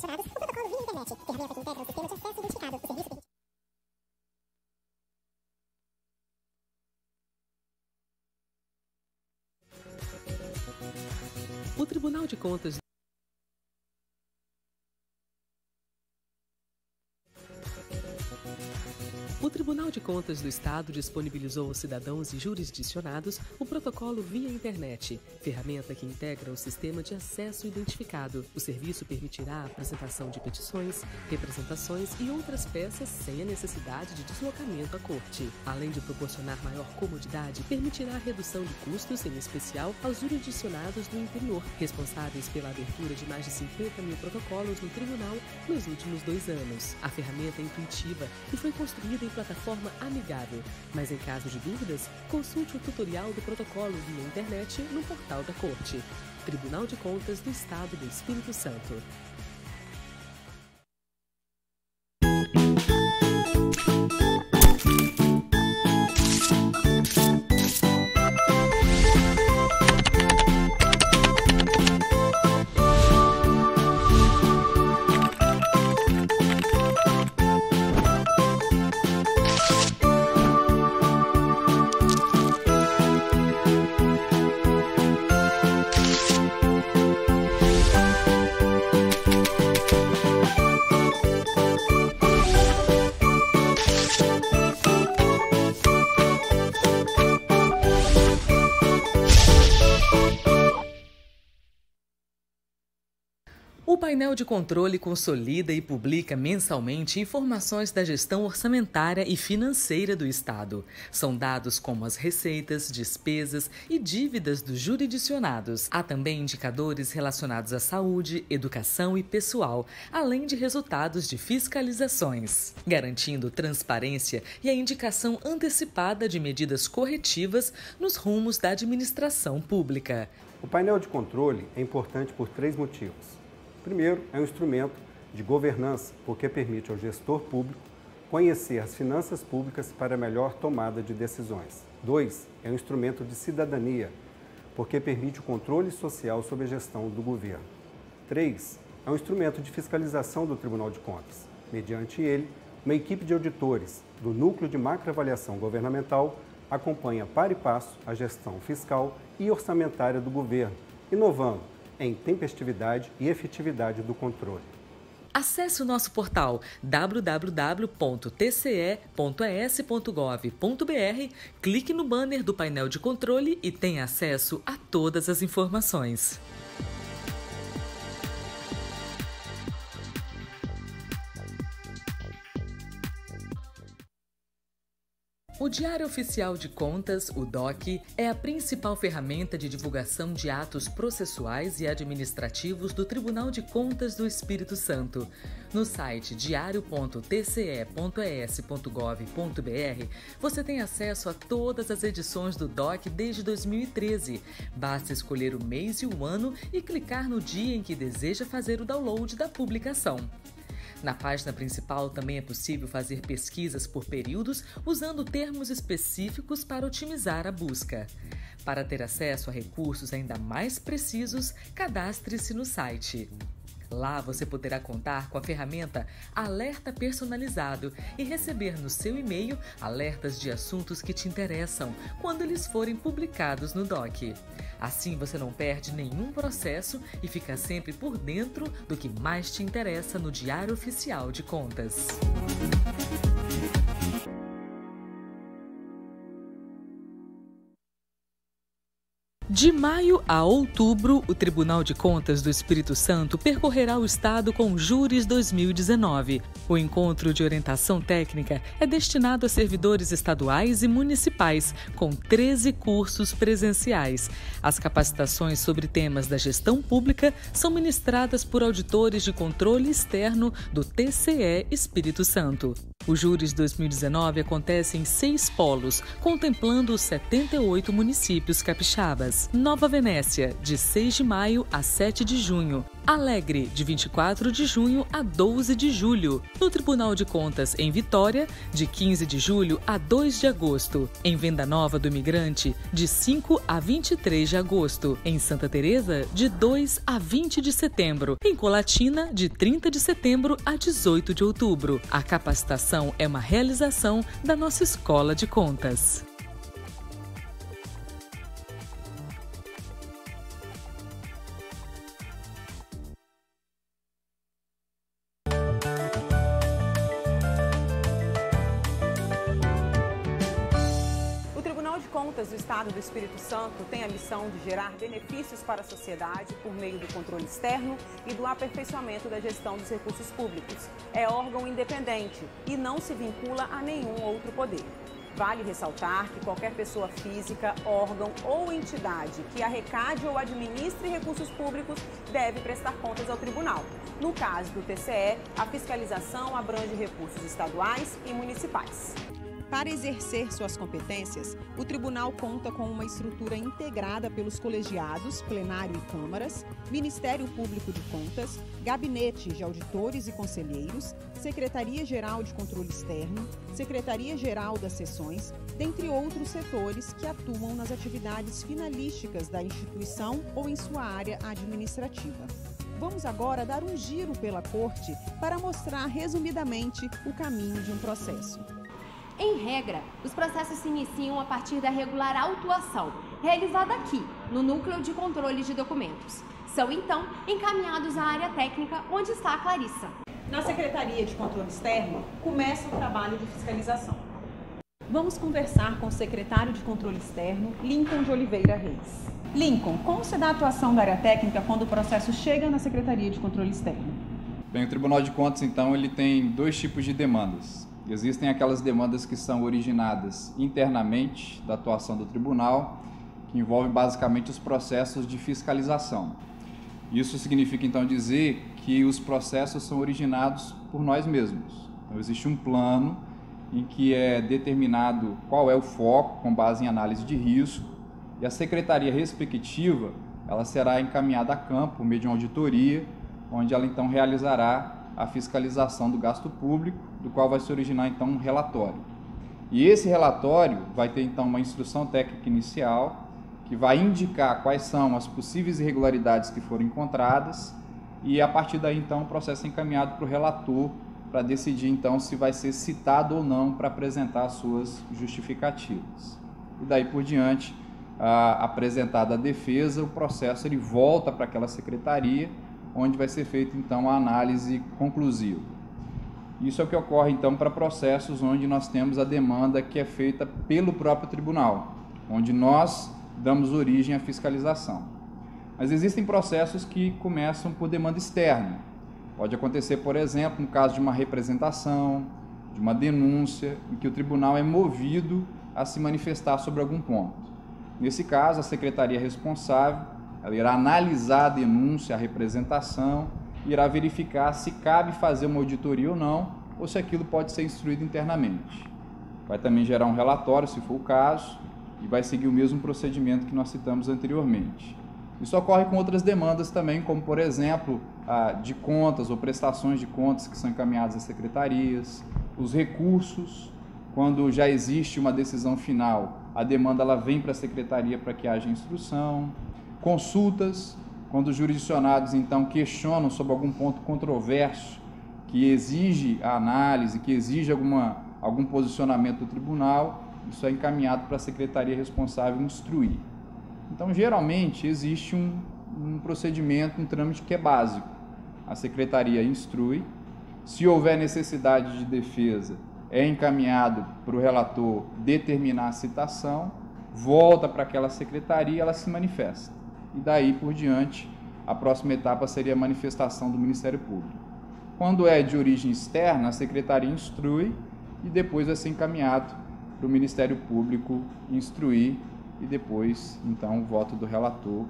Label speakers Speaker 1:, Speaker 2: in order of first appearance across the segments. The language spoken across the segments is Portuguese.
Speaker 1: Administrados, o protocolo via internet, ferramenta que integra o sistema de acesso identificado, o serviço permite...
Speaker 2: O Tribunal de Contas O Tribunal de Contas do Estado disponibilizou aos cidadãos e jurisdicionados o protocolo via internet, ferramenta que integra o sistema de acesso identificado. O serviço permitirá a apresentação de petições, representações e outras peças sem a necessidade de deslocamento à corte. Além de proporcionar maior comodidade, permitirá a redução de custos, em especial aos jurisdicionados do interior, responsáveis pela abertura de mais de 50 mil protocolos no tribunal nos últimos 2 anos. A ferramenta é intuitiva e foi construída em plataforma amigável, mas em caso de dúvidas, consulte o tutorial do protocolo via internet no portal da Corte. Tribunal de Contas do Estado do Espírito Santo. O painel de controle consolida e publica mensalmente informações da gestão orçamentária e financeira do Estado. São dados como as receitas, despesas e dívidas dos jurisdicionados. Há também indicadores relacionados à saúde, educação e pessoal, além de resultados de fiscalizações, garantindo transparência e a indicação antecipada de medidas corretivas nos rumos da administração pública.
Speaker 3: O painel de controle é importante por 3 motivos. Primeiro, é um instrumento de governança, porque permite ao gestor público conhecer as finanças públicas para melhor tomada de decisões. 2, é um instrumento de cidadania, porque permite o controle social sobre a gestão do governo. 3, é um instrumento de fiscalização do Tribunal de Contas. Mediante ele, uma equipe de auditores do Núcleo de Macroavaliação Governamental acompanha para e passo a gestão fiscal e orçamentária do governo, inovando em tempestividade e efetividade do controle.
Speaker 2: Acesse o nosso portal www.tce.es.gov.br, clique no banner do painel de controle e tenha acesso a todas as informações. O Diário Oficial de Contas, o DOC, é a principal ferramenta de divulgação de atos processuais e administrativos do Tribunal de Contas do Espírito Santo. No site diario.tce.es.gov.br, você tem acesso a todas as edições do DOC desde 2013. Basta escolher o mês e o ano e clicar no dia em que deseja fazer o download da publicação. Na página principal também é possível fazer pesquisas por períodos usando termos específicos para otimizar a busca. Para ter acesso a recursos ainda mais precisos, cadastre-se no site. Lá você poderá contar com a ferramenta Alerta Personalizado e receber no seu e-mail alertas de assuntos que te interessam quando eles forem publicados no DOC. Assim você não perde nenhum processo e fica sempre por dentro do que mais te interessa no Diário Oficial de Contas. De maio a outubro, o Tribunal de Contas do Espírito Santo percorrerá o Estado com Júris 2019. O encontro de orientação técnica é destinado a servidores estaduais e municipais, com 13 cursos presenciais. As capacitações sobre temas da gestão pública são ministradas por auditores de controle externo do TCE Espírito Santo. O Júris 2019 acontece em 6 polos, contemplando os 78 municípios capixabas. Nova Venécia, de 6 de maio a 7 de junho. Alegre, de 24 de junho a 12 de julho. No Tribunal de Contas, em Vitória, de 15 de julho a 2 de agosto. Em Venda Nova do Imigrante, de 5 a 23 de agosto. Em Santa Teresa, de 2 a 20 de setembro. Em Colatina, de 30 de setembro a 18 de outubro. A capacitação é uma realização da nossa Escola de Contas.
Speaker 4: O Tribunal de Contas do Estado do Espírito Santo tem a missão de gerar benefícios para a sociedade por meio do controle externo e do aperfeiçoamento da gestão dos recursos públicos. É órgão independente e não se vincula a nenhum outro poder. Vale ressaltar que qualquer pessoa física, órgão ou entidade que arrecade ou administre recursos públicos deve prestar contas ao tribunal. No caso do TCE, a fiscalização abrange recursos estaduais e municipais. Para exercer suas competências, o tribunal conta com uma estrutura integrada pelos colegiados, plenário e câmaras, Ministério Público de Contas, gabinete de auditores e conselheiros, Secretaria-Geral de Controle Externo, Secretaria-Geral das Seções, dentre outros setores que atuam nas atividades finalísticas da instituição ou em sua área administrativa. Vamos agora dar um giro pela Corte para mostrar resumidamente o caminho de um processo.
Speaker 5: Em regra, os processos se iniciam a partir da regular autuação, realizada aqui, no Núcleo de Controle de Documentos. São, então, encaminhados à área técnica, onde está a Clarissa.
Speaker 4: Na Secretaria de Controle Externo, começa o trabalho de fiscalização. Vamos conversar com o secretário de Controle Externo, Lincoln de Oliveira Reis. Lincoln, como se dá a atuação da área técnica quando o processo chega na Secretaria de Controle Externo?
Speaker 6: Bem, o Tribunal de Contas, então, ele tem dois tipos de demandas. Existem aquelas demandas que são originadas internamente da atuação do tribunal, que envolvem basicamente os processos de fiscalização. Isso significa, então, dizer que os processos são originados por nós mesmos. Então, existe um plano em que é determinado qual é o foco, com base em análise de risco, e a secretaria respectiva ela será encaminhada a campo por meio de uma auditoria, onde ela, então, realizará a fiscalização do gasto público, do qual vai se originar, então, um relatório. E esse relatório vai ter, então, uma instrução técnica inicial, que vai indicar quais são as possíveis irregularidades que foram encontradas, e a partir daí, então, o processo é encaminhado para o relator, para decidir, então, se vai ser citado ou não para apresentar as suas justificativas. E daí por diante, apresentada a defesa, o processo ele volta para aquela secretaria, onde vai ser feita, então, a análise conclusiva. Isso é o que ocorre, então, para processos onde nós temos a demanda que é feita pelo próprio tribunal, onde nós damos origem à fiscalização. Mas existem processos que começam por demanda externa. Pode acontecer, por exemplo, no caso de uma representação, de uma denúncia, em que o tribunal é movido a se manifestar sobre algum ponto. Nesse caso, a secretaria responsável ela irá analisar a denúncia, a representação, e irá verificar se cabe fazer uma auditoria ou não, ou se aquilo pode ser instruído internamente. Vai também gerar um relatório, se for o caso, e vai seguir o mesmo procedimento que nós citamos anteriormente. Isso ocorre com outras demandas também, como, por exemplo, de contas ou prestações de contas que são encaminhadas às secretarias, os recursos, quando já existe uma decisão final, a demanda ela vem para a secretaria para que haja instrução, consultas, quando os jurisdicionados, então, questionam sobre algum ponto controverso que exige a análise, que exige algum posicionamento do tribunal, isso é encaminhado para a secretaria responsável instruir. Então, geralmente, existe um procedimento, um trâmite que é básico. A secretaria instrui, se houver necessidade de defesa, é encaminhado para o relator determinar a citação, volta para aquela secretaria, ela se manifesta. E daí por diante, a próxima etapa seria a manifestação do Ministério Público. Quando é de origem externa, a secretaria instrui e depois vai ser encaminhado para o Ministério Público instruir e depois, então, o voto do relator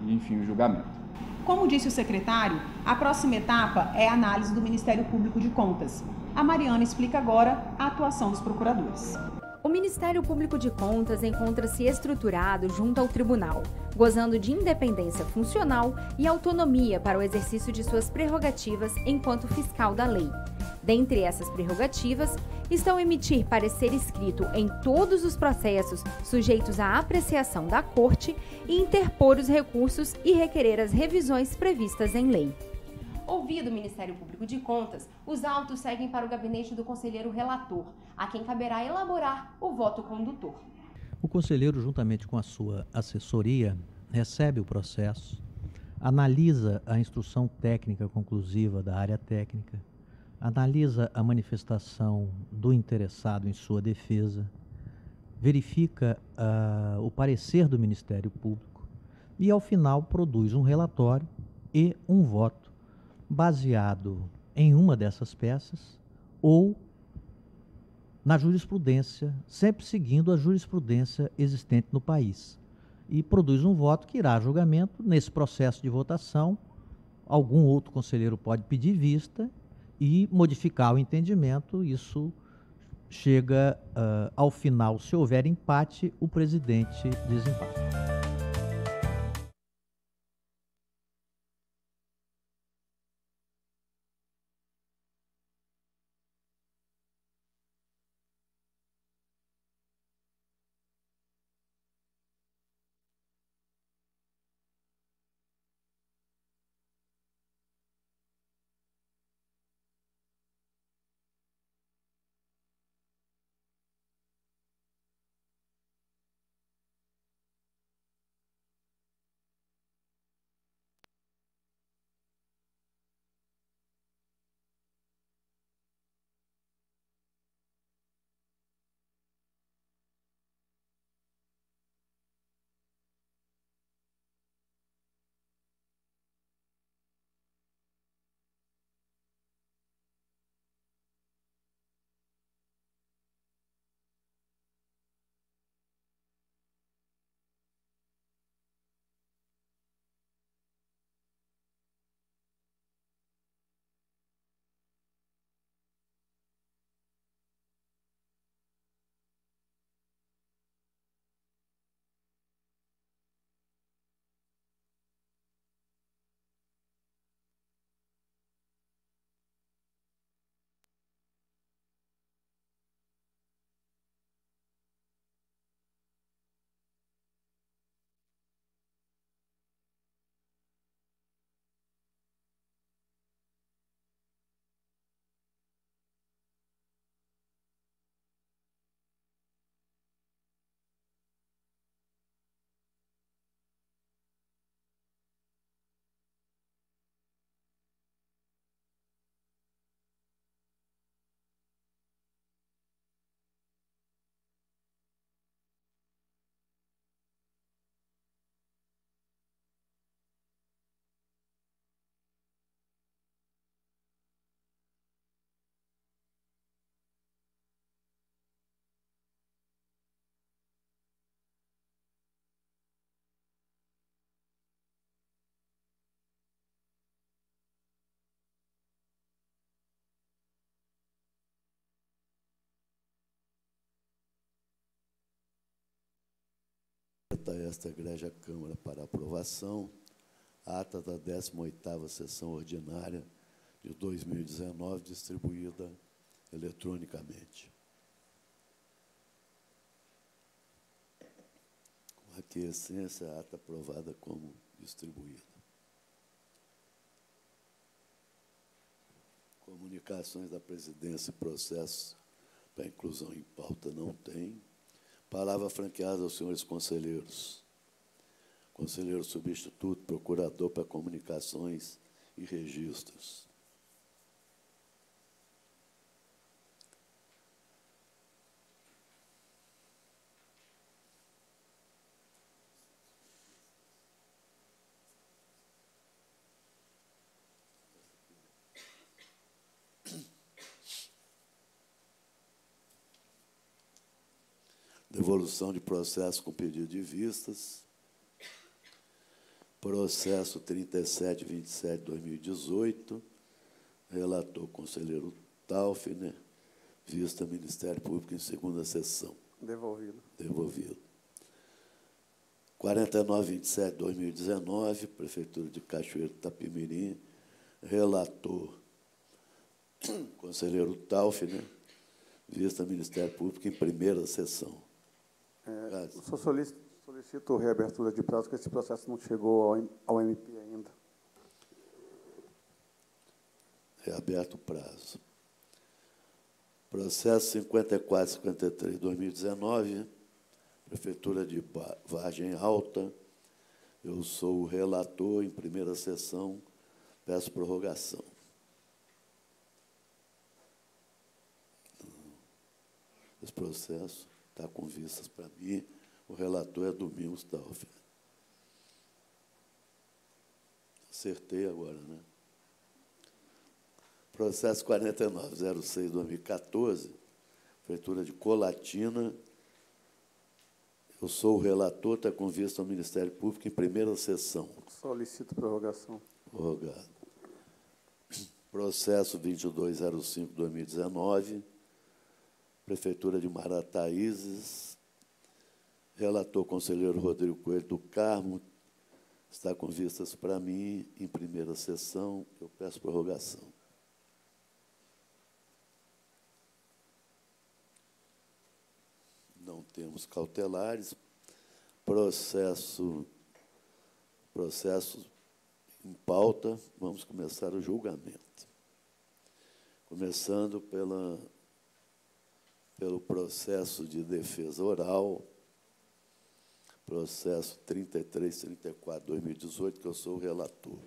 Speaker 6: e, enfim, o julgamento.
Speaker 4: Como disse o secretário, a próxima etapa é a análise do Ministério Público de Contas. A Mariana explica agora a atuação dos procuradores.
Speaker 7: O Ministério Público de Contas encontra-se estruturado junto ao Tribunal, gozando de independência funcional e autonomia para o exercício de suas prerrogativas enquanto fiscal da lei. Dentre essas prerrogativas, estão emitir parecer escrito em todos os processos sujeitos à apreciação da Corte e interpor os recursos e requerer as revisões previstas em lei.
Speaker 5: Ouvido o Ministério Público de Contas, os autos seguem para o gabinete do conselheiro relator, a quem caberá elaborar o voto condutor.
Speaker 8: O conselheiro, juntamente com a sua assessoria, recebe o processo, analisa a instrução técnica conclusiva da área técnica, analisa a manifestação do interessado em sua defesa, verifica o parecer do Ministério Público e, ao final, produz um relatório e um voto baseado em uma dessas peças ou na jurisprudência, sempre seguindo a jurisprudência existente no país. E produz um voto que irá a julgamento. Nesse processo de votação, algum outro conselheiro pode pedir vista e modificar o entendimento. Isso chega ao final, se houver empate, o presidente desempata.
Speaker 9: Esta Egrégia Câmara para aprovação, ata da 18ª sessão ordinária de 2019, distribuída eletronicamente. Com aquiescência, a ata aprovada como distribuída. Comunicações da presidência e processos para inclusão em pauta não tem. Palavra franqueada aos senhores conselheiros. Conselheiro substituto, procurador para comunicações e registros. Devolução de processo com pedido de vistas. Processo 3727/2018. Relator conselheiro Taufner. Vista Ministério Público em segunda sessão.
Speaker 3: Devolvido.
Speaker 9: Devolvido. 4927/2019, Prefeitura de Cachoeiro de Itapemirim, relator, conselheiro Tauf, né? Vista Ministério Público em primeira sessão.
Speaker 3: O senhor solicito reabertura de prazo, porque esse processo não chegou ao MP ainda.
Speaker 9: Reaberto o prazo. Processo 5453/2019, Prefeitura de Vargem Alta. Eu sou o relator em primeira sessão, peço prorrogação. Esse processo está com vistas para mim. O relator é Domingos Tauf. Acertei agora, né? Processo 4906/2014, Prefeitura de Colatina. Eu sou o relator, está com vista ao Ministério Público em primeira sessão.
Speaker 3: Solicito prorrogação.
Speaker 9: Prorrogado. Processo 2205/2019, Prefeitura de Marataízes. Relator conselheiro Rodrigo Coelho do Carmo. Está com vistas para mim em primeira sessão. Eu peço prorrogação. Não temos cautelares. Processo em pauta. Vamos começar o julgamento. Começando pelo processo de defesa oral, processo 3334/2018, que eu sou o relator.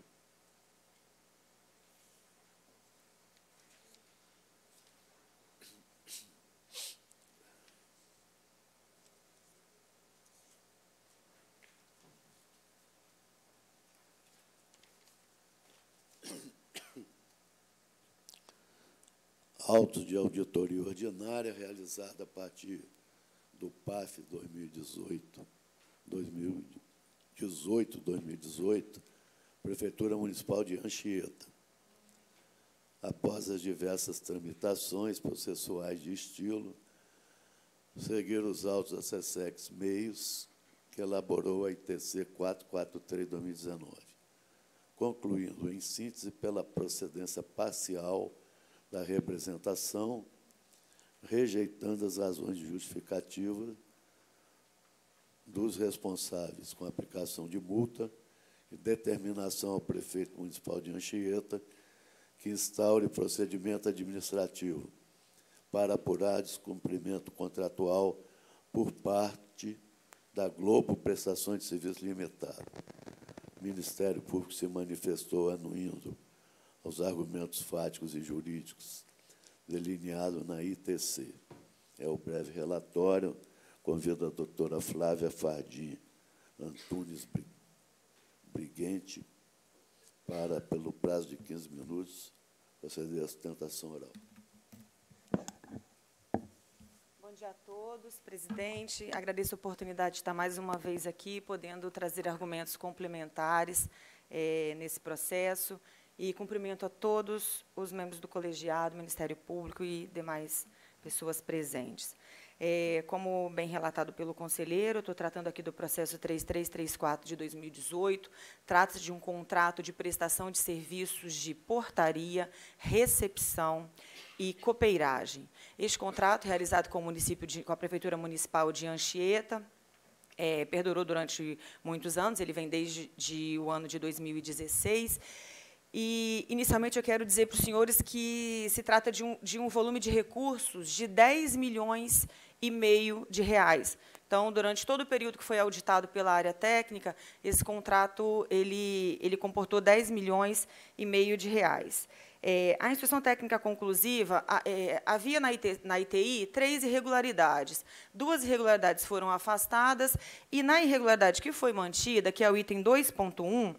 Speaker 9: Autos de auditoria ordinária realizada a partir do PAF 2018, Prefeitura Municipal de Anchieta. Após as diversas tramitações processuais de estilo, seguiram os autos da SESEX Meios, que elaborou a ITC 443/2019, concluindo, em síntese, pela procedência parcial da representação, rejeitando as razões de justificativa dos responsáveis com aplicação de multa e determinação ao prefeito municipal de Anchieta que instaure procedimento administrativo para apurar descumprimento contratual por parte da Globo Prestações de Serviço Limitada. O Ministério Público se manifestou anuindo aos argumentos fáticos e jurídicos delineados na ITC. É o breve relatório. Convido a doutora Flávia Fardim Antunes Briguente para, pelo prazo de 15 minutos, proceder à sustentação oral.
Speaker 10: Bom dia a todos, presidente. Agradeço a oportunidade de estar mais uma vez aqui, podendo trazer argumentos complementares nesse processo. E cumprimento a todos os membros do colegiado, Ministério Público e demais pessoas presentes. Como bem relatado pelo conselheiro, estou tratando aqui do processo 3334 de 2018. Trata-se de um contrato de prestação de serviços de portaria, recepção e copeiragem. Este contrato, realizado com a Prefeitura Municipal de Anchieta, perdurou durante muitos anos, ele vem desde o ano de 2016. E, inicialmente, eu quero dizer para os senhores que se trata de um volume de recursos de R$10,5 milhões. Então, durante todo o período que foi auditado pela área técnica, esse contrato ele comportou R$10,5 milhões. A inspeção técnica conclusiva, havia na ITI 3 irregularidades. 2 irregularidades foram afastadas, e na irregularidade que foi mantida, que é o item 2.1,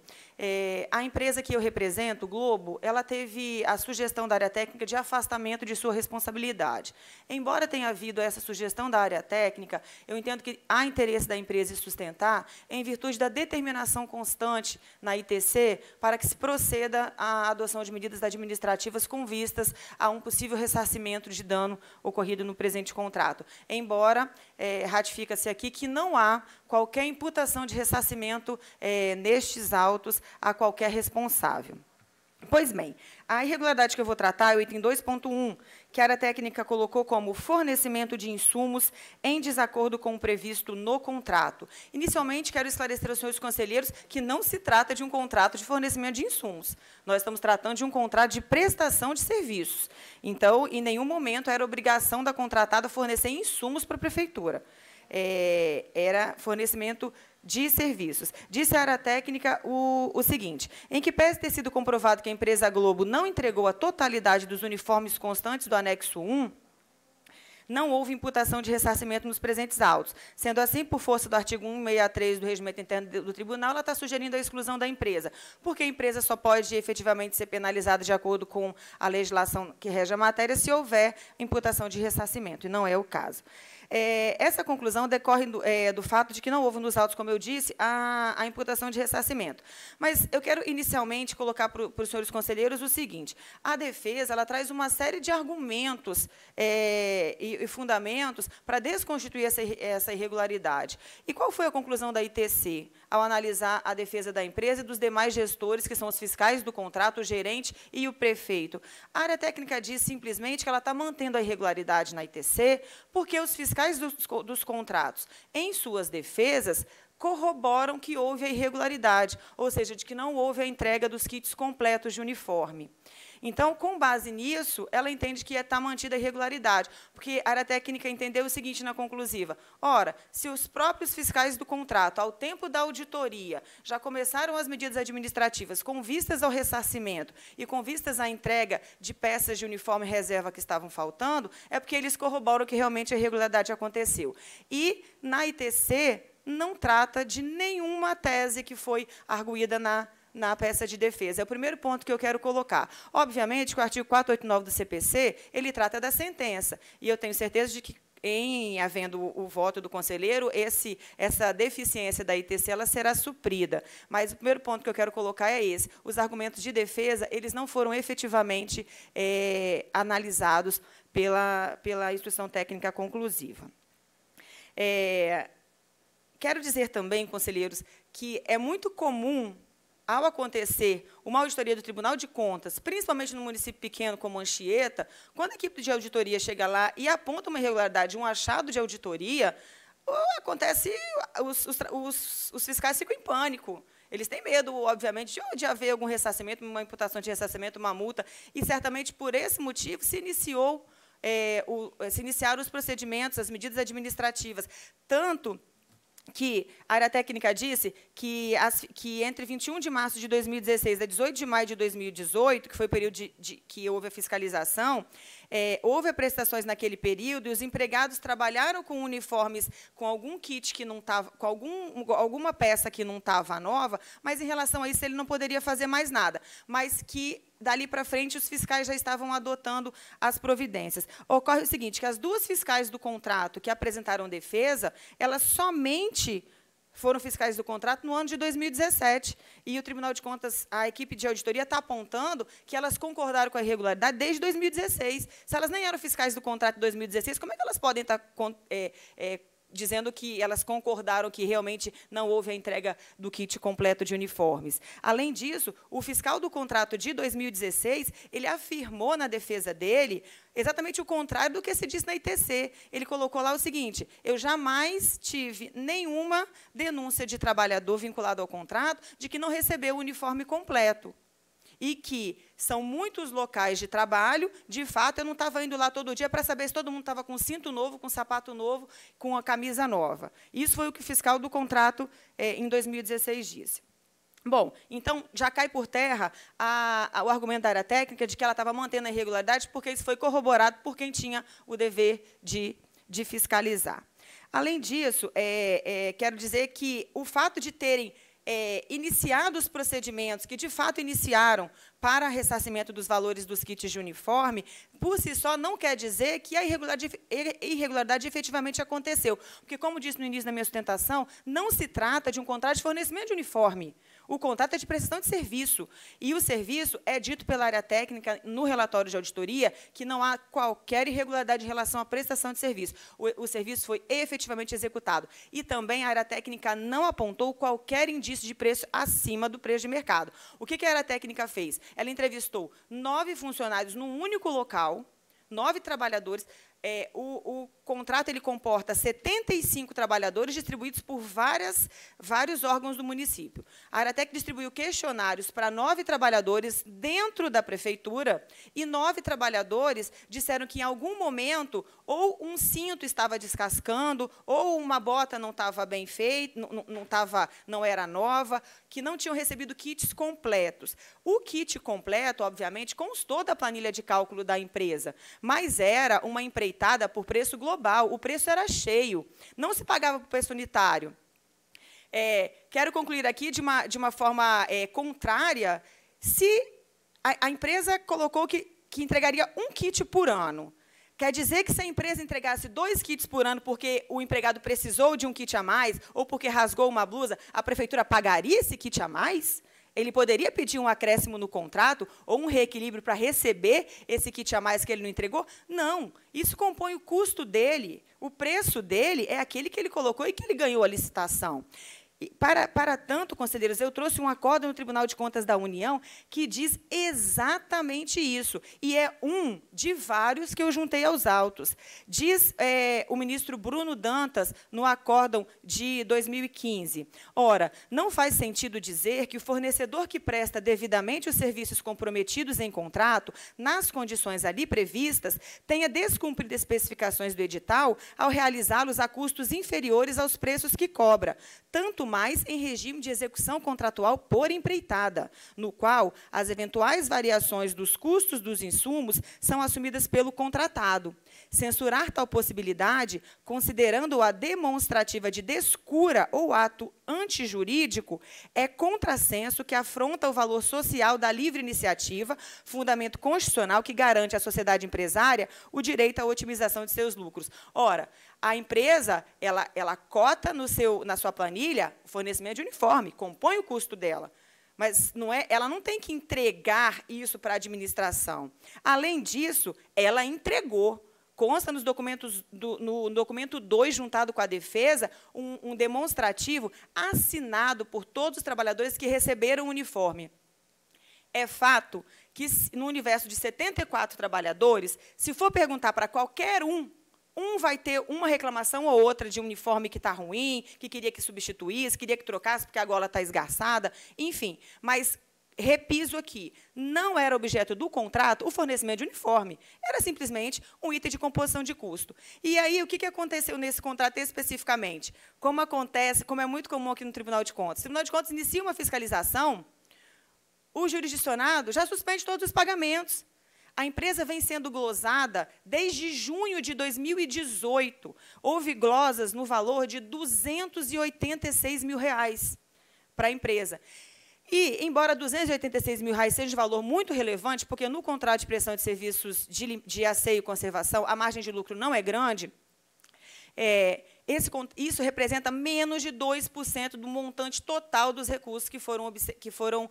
Speaker 10: A empresa que eu represento, o Globo, ela teve a sugestão da área técnica de afastamento de sua responsabilidade. Embora tenha havido essa sugestão da área técnica, eu entendo que há interesse da empresa em sustentar, em virtude da determinação constante na ITC, para que se proceda à adoção de medidas administrativas com vistas a um possível ressarcimento de dano ocorrido no presente contrato. Embora ratifica-se aqui que não há qualquer imputação de ressarcimento nestes autos a qualquer responsável. Pois bem, a irregularidade que eu vou tratar é o item 2.1, que a área técnica colocou como fornecimento de insumos em desacordo com o previsto no contrato. Inicialmente, quero esclarecer aos senhores conselheiros que não se trata de um contrato de fornecimento de insumos. Nós estamos tratando de um contrato de prestação de serviços. Então, em nenhum momento era obrigação da contratada fornecer insumos para a prefeitura. Era fornecimento de serviços. Disse a área técnica o seguinte: em que pese ter sido comprovado que a empresa Globo não entregou a totalidade dos uniformes constantes do anexo 1, não houve imputação de ressarcimento nos presentes autos. Sendo assim, por força do artigo 163 do Regimento Interno do Tribunal, ela está sugerindo a exclusão da empresa, porque a empresa só pode efetivamente ser penalizada de acordo com a legislação que rege a matéria se houver imputação de ressarcimento, e não é o caso. Essa conclusão decorre do fato de que não houve nos autos, como eu disse, a imputação de ressarcimento. Mas eu quero, inicialmente, colocar para os senhores conselheiros o seguinte: a defesa ela traz uma série de argumentos e fundamentos para desconstituir essa irregularidade. E qual foi a conclusão da ITC, ao analisar a defesa da empresa e dos demais gestores, que são os fiscais do contrato, o gerente e o prefeito? A área técnica diz simplesmente que ela está mantendo a irregularidade na ITC, porque os fiscais dos contratos, em suas defesas, corroboram que houve a irregularidade, ou seja, de que não houve a entrega dos kits completos de uniforme. Então, com base nisso, ela entende que está mantida a irregularidade, porque a área técnica entendeu o seguinte na conclusiva: ora, se os próprios fiscais do contrato, ao tempo da auditoria, já começaram as medidas administrativas com vistas ao ressarcimento e com vistas à entrega de peças de uniforme reserva que estavam faltando, é porque eles corroboram que realmente a irregularidade aconteceu. E, na ITC, não trata de nenhuma tese que foi arguída na peça de defesa. É o primeiro ponto que eu quero colocar. Obviamente, que o artigo 489 do CPC, ele trata da sentença, e eu tenho certeza de que, em havendo o voto do conselheiro, essa deficiência da ITC ela será suprida. Mas o primeiro ponto que eu quero colocar é esse: os argumentos de defesa eles não foram efetivamente analisados pela instrução técnica conclusiva. Quero dizer também, conselheiros, que é muito comum, ao acontecer uma auditoria do Tribunal de Contas, principalmente no município pequeno como Anchieta, quando a equipe de auditoria chega lá e aponta uma irregularidade, um achado de auditoria, acontece, os fiscais ficam em pânico. Eles têm medo, obviamente, de haver algum ressarcimento, uma imputação de ressarcimento, uma multa, e, certamente, por esse motivo, se iniciaram os procedimentos, as medidas administrativas, tanto que a área técnica disse que entre 21 de março de 2016 e 18 de maio de 2018, que foi o período que houve a fiscalização, houve prestações naquele período e os empregados trabalharam com uniformes, com algum kit que não estava, com alguma peça que não estava nova, mas, em relação a isso, ele não poderia fazer mais nada, mas que, dali para frente, os fiscais já estavam adotando as providências. Ocorre o seguinte, que as duas fiscais do contrato que apresentaram defesa, elas somente foram fiscais do contrato no ano de 2017. E o Tribunal de Contas, a equipe de auditoria está apontando que elas concordaram com a irregularidade desde 2016. Se elas nem eram fiscais do contrato de 2016, como é que elas podem estar dizendo que elas concordaram que realmente não houve a entrega do kit completo de uniformes? Além disso, o fiscal do contrato de 2016, ele afirmou na defesa dele exatamente o contrário do que se disse na ITC. Ele colocou lá o seguinte: eu jamais tive nenhuma denúncia de trabalhador vinculado ao contrato de que não recebeu o uniforme completo. E que são muitos locais de trabalho, de fato, eu não estava indo lá todo dia para saber se todo mundo estava com cinto novo, com sapato novo, com a camisa nova. Isso foi o que o fiscal do contrato, em 2016, disse. Bom, então, já cai por terra o argumento da área técnica de que ela estava mantendo a irregularidade, porque isso foi corroborado por quem tinha o dever de fiscalizar. Além disso, quero dizer que o fato de terem iniciados procedimentos que, de fato, iniciaram para ressarcimento dos valores dos kits de uniforme, por si só não quer dizer que a irregularidade efetivamente aconteceu. Porque, como disse no início da minha sustentação, não se trata de um contrato de fornecimento de uniforme. O contrato é de prestação de serviço. E o serviço é dito pela área técnica no relatório de auditoria que não há qualquer irregularidade em relação à prestação de serviço. O serviço foi efetivamente executado. E também a área técnica não apontou qualquer indício de preço acima do preço de mercado. O que a área técnica fez? Ela entrevistou 9 funcionários num único local, 9 trabalhadores. O contrato ele comporta 75 trabalhadores distribuídos por vários órgãos do município. A Aratec distribuiu questionários para 9 trabalhadores dentro da prefeitura e 9 trabalhadores disseram que, em algum momento, ou um cinto estava descascando, ou uma bota não estava bem feita, não era nova, que não tinham recebido kits completos. O kit completo, obviamente, constou da planilha de cálculo da empresa, mas era uma empreitada por preço global. O preço era cheio, não se pagava por preço unitário. Quero concluir aqui de uma forma contrária. Se a empresa colocou que entregaria um kit por ano, quer dizer que, se a empresa entregasse 2 kits por ano porque o empregado precisou de um kit a mais ou porque rasgou uma blusa, a prefeitura pagaria esse kit a mais? Ele poderia pedir um acréscimo no contrato ou um reequilíbrio para receber esse kit a mais que ele não entregou? Não. Isso compõe o custo dele. O preço dele é aquele que ele colocou e que ele ganhou a licitação. Para tanto, conselheiros, eu trouxe um acórdão no Tribunal de Contas da União que diz exatamente isso, e é um de vários que eu juntei aos autos. Diz o ministro Bruno Dantas, no acórdão de 2015, ora, não faz sentido dizer que o fornecedor que presta devidamente os serviços comprometidos em contrato, nas condições ali previstas, tenha descumprido as especificações do edital ao realizá-los a custos inferiores aos preços que cobra, tanto mais em regime de execução contratual por empreitada, no qual as eventuais variações dos custos dos insumos são assumidas pelo contratado. Censurar tal possibilidade, considerando-a demonstrativa de descura ou ato antijurídico, é contrassenso que afronta o valor social da livre iniciativa, fundamento constitucional que garante à sociedade empresária o direito à otimização de seus lucros. Ora, a empresa ela cota na sua planilha o fornecimento de uniforme, compõe o custo dela. Mas ela não tem que entregar isso para a administração. Além disso, ela entregou. Consta nos documentos no documento 2, juntado com a defesa, um demonstrativo assinado por todos os trabalhadores que receberam o uniforme. É fato que, no universo de 74 trabalhadores, se for perguntar para qualquer um vai ter uma reclamação ou outra de um uniforme que está ruim, que queria que substituísse, queria que trocasse porque a gola está esgarçada, enfim. Mas, repiso aqui, não era objeto do contrato o fornecimento de uniforme. Era simplesmente um item de composição de custo. E aí, o que aconteceu nesse contrato especificamente? Como é muito comum aqui no Tribunal de Contas. O Tribunal de Contas inicia uma fiscalização, o jurisdicionado já suspende todos os pagamentos. A empresa vem sendo glosada desde junho de 2018. Houve glosas no valor de R$ 286 mil para a empresa. E, embora R$ 286 mil seja um valor muito relevante, porque no contrato de prestação de serviços de asseio e conservação a margem de lucro não é grande, isso representa menos de 2% do montante total dos recursos que foram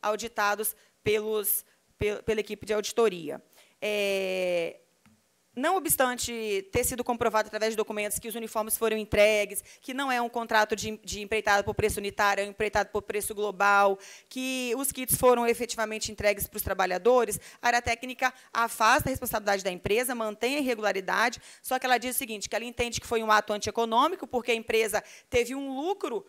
Speaker 10: auditados pela equipe de auditoria. Não obstante ter sido comprovado através de documentos que os uniformes foram entregues, que não é um contrato de empreitada por preço unitário, é um empreitado por preço global, que os kits foram efetivamente entregues para os trabalhadores, a área técnica afasta a responsabilidade da empresa, mantém a irregularidade, só que ela diz o seguinte, que ela entende que foi um ato antieconômico, porque a empresa teve um lucro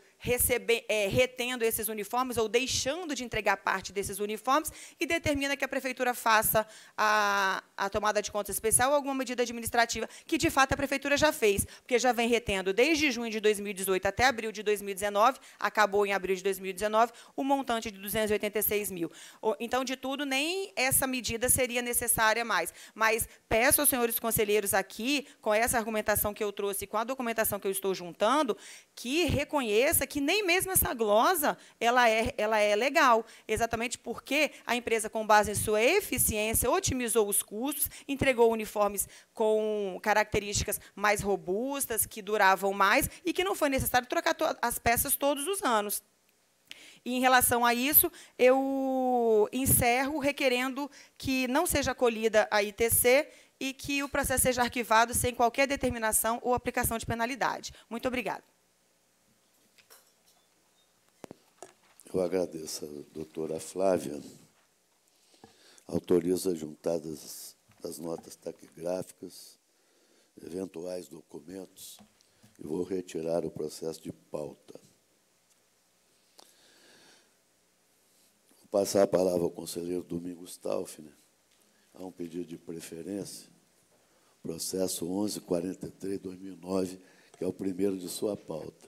Speaker 10: retendo esses uniformes ou deixando de entregar parte desses uniformes e determina que a prefeitura faça a tomada de conta especial ou alguma medida administrativa, que, de fato, a prefeitura já fez, porque já vem retendo desde junho de 2018 até abril de 2019, acabou em abril de 2019, o montante de 286 mil. Então, de tudo, nem essa medida seria necessária mais. Mas peço aos senhores conselheiros aqui, com essa argumentação que eu trouxe, com a documentação que eu estou juntando, que reconheça que nem mesmo essa glosa ela é legal, exatamente porque a empresa, com base em sua eficiência, otimizou os custos, entregou uniformes com características mais robustas, que duravam mais e que não foi necessário trocar as peças todos os anos. E, em relação a isso, eu encerro requerendo que não seja acolhida a ITC e que o processo seja arquivado sem qualquer determinação ou aplicação de penalidade. Muito obrigada.
Speaker 9: Eu agradeço a doutora Flávia. Autorizo a juntada das notas taquigráficas, eventuais documentos, e vou retirar o processo de pauta. Vou passar a palavra ao conselheiro Domingos Taufner. Há um pedido de preferência, processo 1143/2009, que é o primeiro de sua pauta.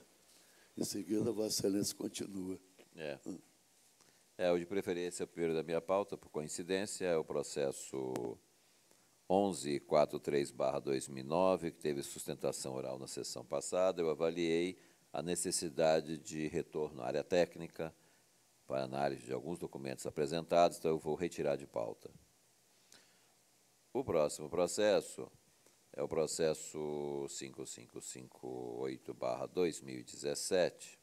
Speaker 9: Em seguida, Vossa Excelência continua.
Speaker 11: O de preferência, o primeiro da minha pauta, por coincidência, é o processo 1143/2009, que teve sustentação oral na sessão passada. Eu avaliei a necessidade de retorno à área técnica para análise de alguns documentos apresentados, então eu vou retirar de pauta. O próximo processo é o processo 5558/2017.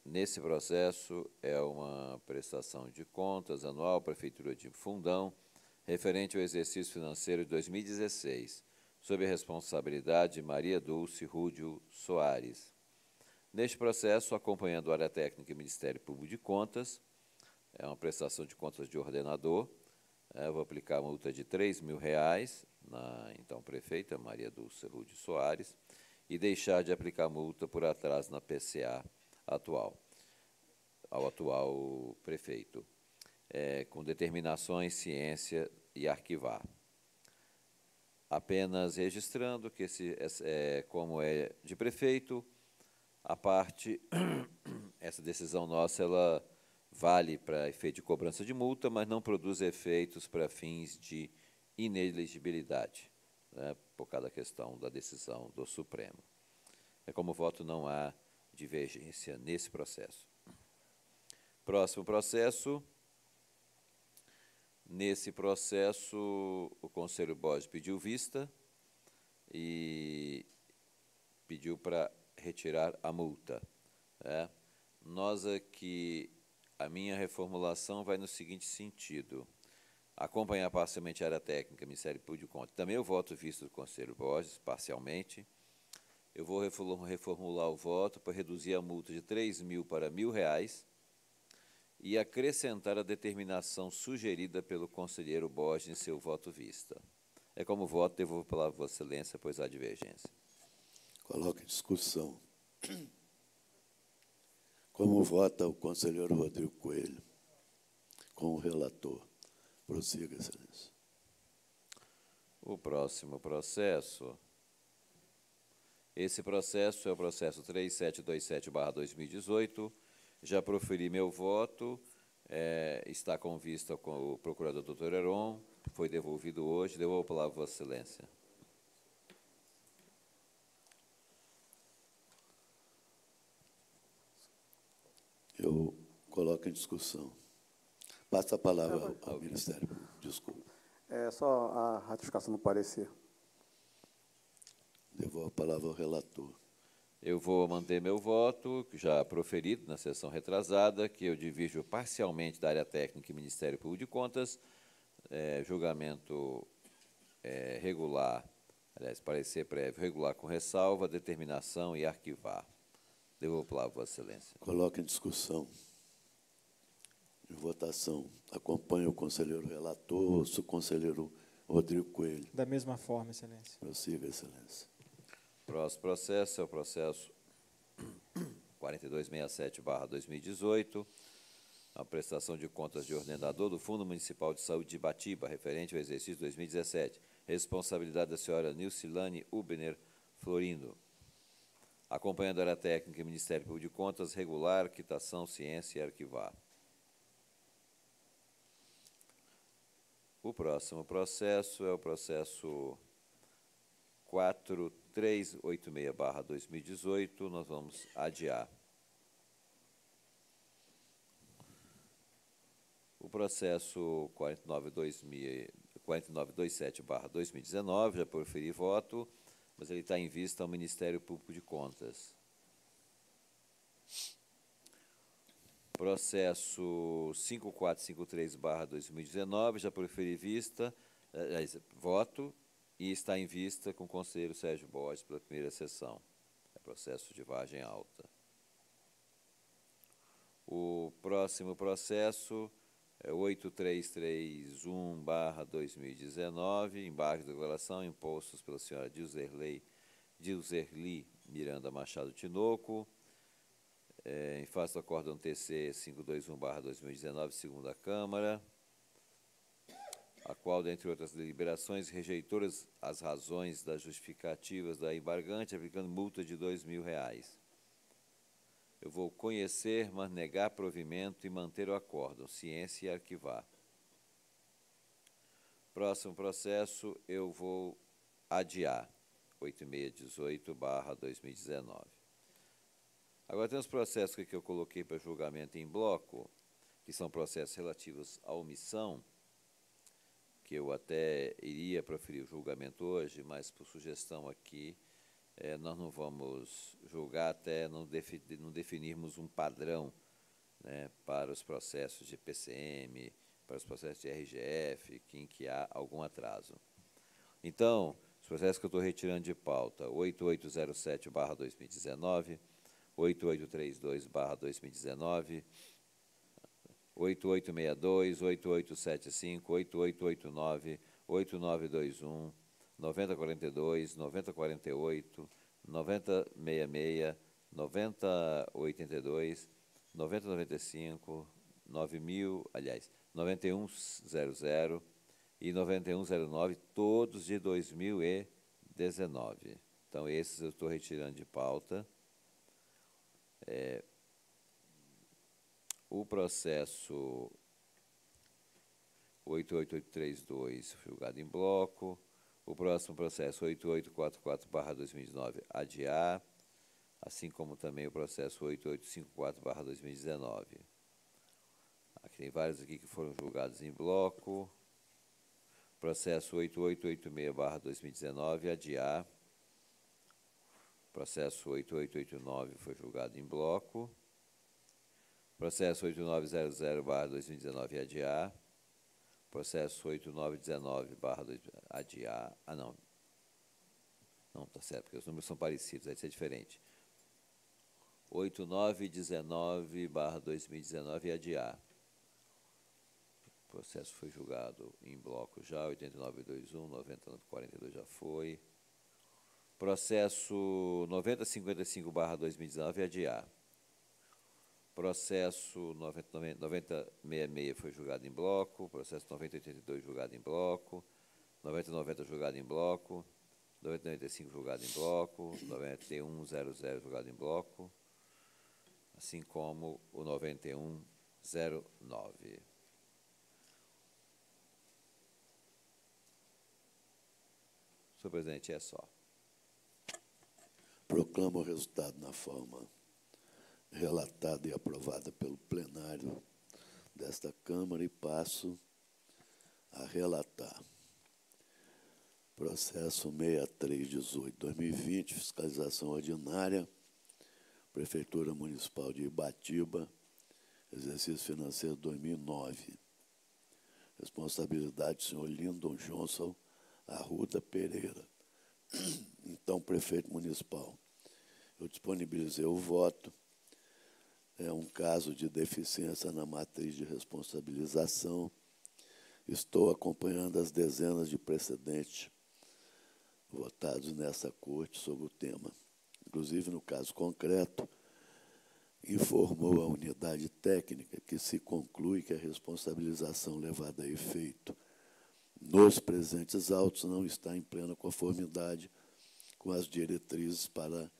Speaker 11: Nesse processo é uma prestação de contas anual, Prefeitura de Fundão, referente ao exercício financeiro de 2016, sob a responsabilidade de Maria Dulce Rúdio Soares. Neste processo, acompanhando a área técnica e Ministério Público de Contas, é uma prestação de contas de ordenador, eu vou aplicar a multa de R$ 3.000 na então prefeita Maria Dulce Rúdio Soares e deixar de aplicar multa por atraso na PCA ao atual prefeito, com determinações, ciência e arquivar. Apenas registrando que, como é de prefeito, a parte, essa decisão nossa, ela vale para efeito de cobrança de multa, mas não produz efeitos para fins de inelegibilidade, né, por causa da questão da decisão do Supremo. Como voto, não há divergência nesse processo. Próximo processo. Nesse processo, o Conselho Borges pediu vista e pediu para retirar a multa. Nós aqui, a minha reformulação vai no seguinte sentido: acompanhar parcialmente a área técnica, Ministério Público de Contas. Também eu voto vista do Conselho Borges, parcialmente. Eu vou reformular o voto para reduzir a multa de R$ 3.000 para R$ 1.000 e acrescentar a determinação sugerida pelo conselheiro Borges em seu voto vista. Como voto, devolvo a palavra a Vossa Excelência, pois há divergência.
Speaker 9: Coloca em discussão. Como vota o conselheiro Rodrigo Coelho, com o relator? Prossiga, Excelência.
Speaker 11: O próximo processo. Esse processo é o processo 3727/2018. Já proferi meu voto, está com vista com o procurador Dr. Heron, foi devolvido hoje, devolvo a palavra a Vossa Excelência.
Speaker 9: Eu coloco em discussão. Passa a palavra ao Ministério. Desculpa.
Speaker 12: Só a ratificação do parecer.
Speaker 9: Devolvo a palavra ao relator.
Speaker 11: Eu vou manter meu voto, já proferido na sessão retrasada, que eu divirjo parcialmente da área técnica e Ministério Público de Contas, julgamento regular, aliás, parecer prévio regular com ressalva, determinação e arquivar. Devolvo a palavra a Vossa Excelência.
Speaker 9: Coloca em discussão. Em votação. Acompanha o conselheiro relator, o conselheiro Rodrigo Coelho.
Speaker 13: Da mesma forma, Excelência.
Speaker 9: Prossiga, Excelência.
Speaker 11: Próximo processo é o processo 4267/2018, a prestação de contas de ordenador do Fundo Municipal de Saúde de Ibatiba, referente ao exercício 2017. Responsabilidade da senhora Nilcilane Ubner Florindo. Acompanhando a área técnica e Ministério Público de Contas, regular, quitação, ciência e arquivar. O próximo processo é o processo 43 8386/2018, nós vamos adiar. O processo 4927/2019, já proferi voto, mas ele está em vista ao Ministério Público de Contas. Processo 5453/2019, já proferi voto e está em vista com o conselheiro Sérgio Borges pela primeira sessão. É processo de vargem alta. O próximo processo é 8331/2019, embargos de declaração impostos pela senhora Dilzerli Miranda Machado Tinoco, em face do acórdão TC 521/2019, segunda Câmara, a qual, dentre outras deliberações, rejeitou as razões das justificativas da embargante, aplicando multa de R$2.000. Eu vou conhecer, mas negar provimento e manter o acórdão, ciência e arquivar. Próximo processo, eu vou adiar, 8618/2019. Agora, tem os processos que eu coloquei para julgamento em bloco, que são processos relativos à omissão, que eu até iria proferir o julgamento hoje, mas, por sugestão aqui, nós não vamos julgar até não definirmos um padrão, né, para os processos de PCM, para os processos de RGF, em que há algum atraso. Então, os processos que eu estou retirando de pauta, 8807/2019, 8832/2019, 8862, 8875, 8889, 8921, 9042, 9048, 9066, 9082, 9095, 9100 e 9109, todos de 2019. Então, esses eu estou retirando de pauta. O processo 88832, julgado em bloco. O próximo processo, 8844/2019, adiar, assim como também o processo 8854/2019. Aqui tem vários aqui que foram julgados em bloco. Processo 8886/2019, adiar. Processo 8889 foi julgado em bloco. Processo 8900/2019, adiar. Processo 8919/2019, adiar. Não, está certo, porque os números são parecidos, aí isso é diferente. 8919/2019, adiar. O processo foi julgado em bloco já, 8921, 9042 já foi. Processo 9055/2019, adiar. Processo 9066 foi julgado em bloco, processo 9082 julgado em bloco, 9090 julgado em bloco, 9095 julgado em bloco, 9100 julgado em bloco, assim como o 9109. Senhor presidente, é só.
Speaker 9: Proclamo o resultado na forma relatada e aprovada pelo plenário desta Câmara e passo a relatar. Processo 6318/2020, fiscalização ordinária, Prefeitura Municipal de Ibatiba, exercício financeiro 2009. Responsabilidade do senhor Lindon Johnson Arruda Pereira, então prefeito municipal. Eu disponibilizei o voto. É um caso de deficiência na matriz de responsabilização. Estou acompanhando as dezenas de precedentes votados nessa corte sobre o tema. Inclusive, no caso concreto, informou a unidade técnica que se conclui que a responsabilização levada a efeito nos presentes autos não está em plena conformidade com as diretrizes para a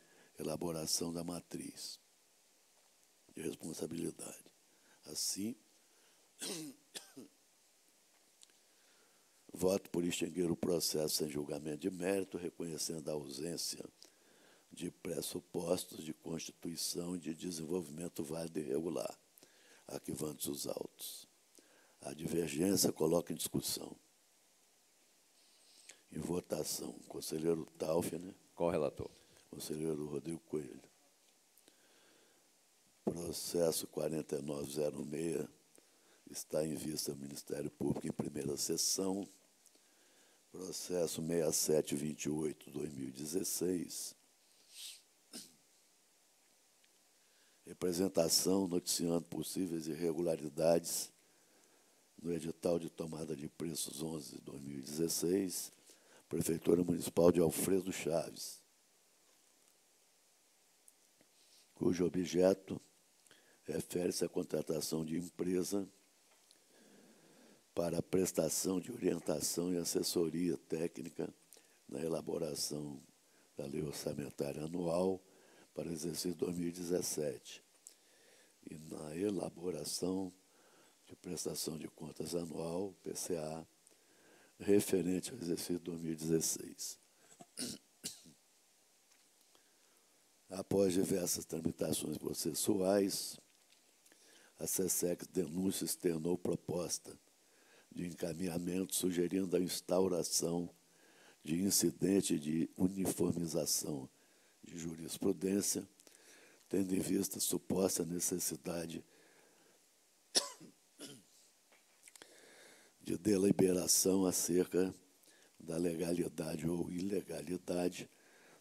Speaker 9: elaboração da matriz de responsabilidade. Assim, Voto por extinguir o processo sem julgamento de mérito, reconhecendo a ausência de pressupostos de constituição e de desenvolvimento válido e regular, arquivando os autos. A divergência coloca em discussão. Em votação, conselheiro Taufner.
Speaker 11: Qual relator?
Speaker 9: Conselheiro Rodrigo Coelho. Processo 4906 está em vista do Ministério Público em primeira sessão. Processo 6728/2016. Representação noticiando possíveis irregularidades no edital de tomada de preços 11/2016, Prefeitura Municipal de Alfredo Chaves, cujo objeto refere-se à contratação de empresa para a prestação de orientação e assessoria técnica na elaboração da Lei Orçamentária Anual para o exercício 2017 e na elaboração de prestação de contas anual, PCA, referente ao exercício 2016. Após diversas tramitações processuais, a SESEX denúncia externou proposta de encaminhamento sugerindo a instauração de incidente de uniformização de jurisprudência, tendo em vista a suposta necessidade de deliberação acerca da legalidade ou ilegalidade